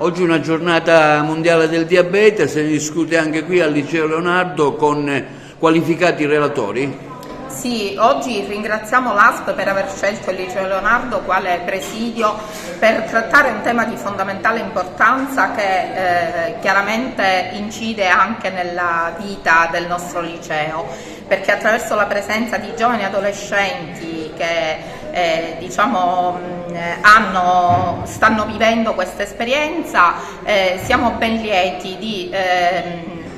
Oggi è una giornata mondiale del diabete, se ne discute anche qui al Liceo Leonardo con qualificati relatori. Sì, oggi ringraziamo l'ASP per aver scelto il Liceo Leonardo quale presidio per trattare un tema di fondamentale importanza che chiaramente incide anche nella vita del nostro liceo, perché attraverso la presenza di giovani adolescenti che stanno vivendo questa esperienza, siamo ben lieti di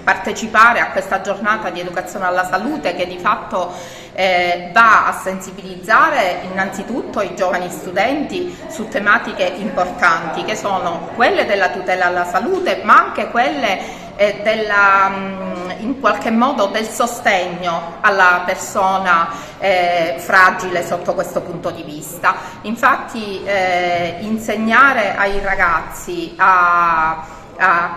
partecipare a questa giornata di educazione alla salute che di fatto va a sensibilizzare innanzitutto i giovani studenti su tematiche importanti che sono quelle della tutela alla salute, ma anche quelle in qualche modo del sostegno alla persona fragile sotto questo punto di vista. Infatti insegnare ai ragazzi a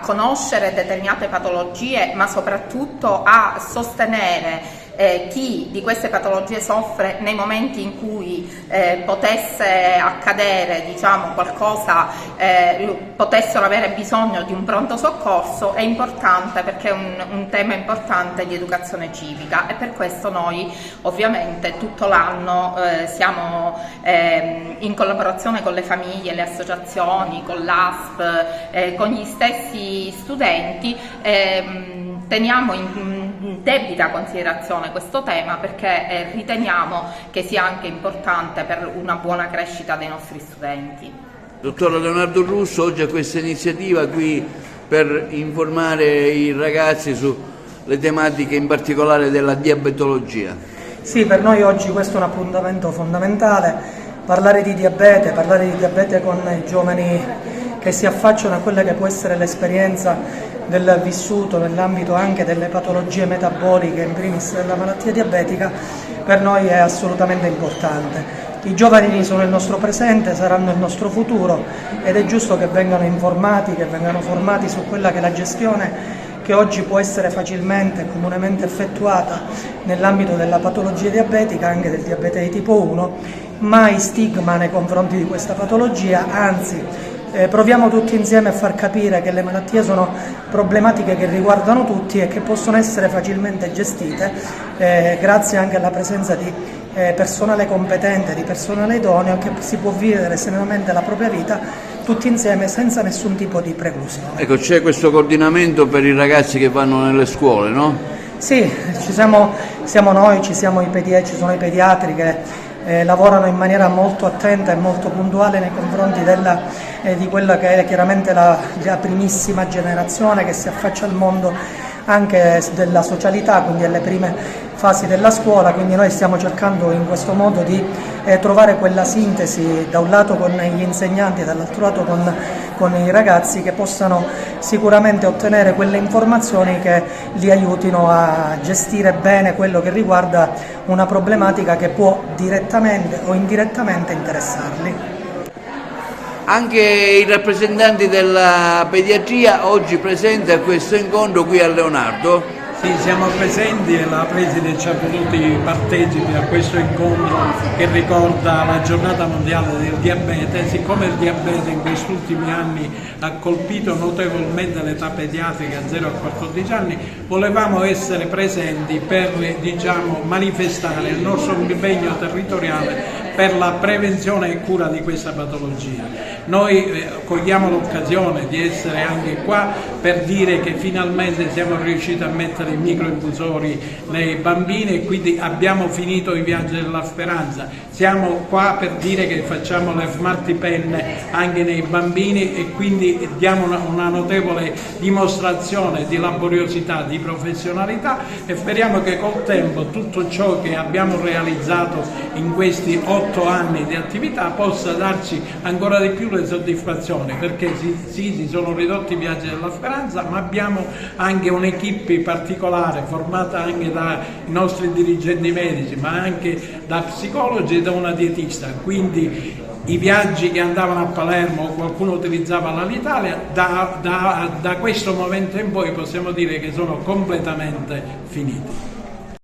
conoscere determinate patologie, ma soprattutto a sostenere chi di queste patologie soffre nei momenti in cui potesse accadere qualcosa, potessero avere bisogno di un pronto soccorso, è importante perché è un tema importante di educazione civica, e per questo noi ovviamente tutto l'anno siamo in collaborazione con le famiglie, le associazioni, con l'ASP, con gli stessi studenti, teniamo in debita considerazione questo tema perché riteniamo che sia anche importante per una buona crescita dei nostri studenti. Dottora Leonardo Russo, oggi a questa iniziativa qui per informare i ragazzi sulle tematiche in particolare della diabetologia. Sì, per noi oggi questo è un appuntamento fondamentale, parlare di diabete con i giovani che si affacciano a quella che può essere l'esperienza del vissuto nell'ambito anche delle patologie metaboliche, in primis della malattia diabetica, per noi è assolutamente importante. I giovani sono il nostro presente, saranno il nostro futuro ed è giusto che vengano informati, che vengano formati su quella che è la gestione che oggi può essere facilmente e comunemente effettuata nell'ambito della patologia diabetica, anche del diabete di tipo 1, mai stigma nei confronti di questa patologia, anzi proviamo tutti insieme a far capire che le malattie sono problematiche che riguardano tutti e che possono essere facilmente gestite grazie anche alla presenza di personale competente, di personale idoneo, che si può vivere serenamente la propria vita tutti insieme senza nessun tipo di preclusione. Ecco, c'è questo coordinamento per i ragazzi che vanno nelle scuole, no? Sì, siamo noi, ci sono i pediatri che lavorano in maniera molto attenta e molto puntuale nei confronti di quella che è chiaramente la primissima generazione che si affaccia al mondo anche della socialità, quindi alle prime fasi della scuola, quindi noi stiamo cercando in questo modo di trovare quella sintesi da un lato con gli insegnanti e dall'altro lato con i ragazzi, che possano sicuramente ottenere quelle informazioni che li aiutino a gestire bene quello che riguarda una problematica che può direttamente o indirettamente interessarli. Anche i rappresentanti della pediatria oggi presenti a questo incontro qui a Leonardo. Sì, siamo presenti e la Preside ci ha voluti partecipi a questo incontro che ricorda la giornata mondiale del diabete. Siccome il diabete in questi ultimi anni ha colpito notevolmente l'età pediatrica 0 a 14 anni, volevamo essere presenti per manifestare il nostro impegno territoriale per la prevenzione e cura di questa patologia. Noi cogliamo l'occasione di essere anche qua per dire che finalmente siamo riusciti a mettere i microinfusori nei bambini e quindi abbiamo finito i viaggi della speranza. Siamo qua per dire che facciamo le smart pen anche nei bambini e quindi diamo una notevole dimostrazione di laboriosità, di professionalità, e speriamo che col tempo tutto ciò che abbiamo realizzato in questi 8 anni di attività possa darci ancora di più le soddisfazioni, perché si sono ridotti i viaggi della speranza, ma abbiamo anche un'equipe particolare formata anche dai nostri dirigenti medici, ma anche da psicologi e da una dietista, quindi i viaggi che andavano a Palermo o qualcuno utilizzava l'Alitalia, da questo momento in poi possiamo dire che sono completamente finiti.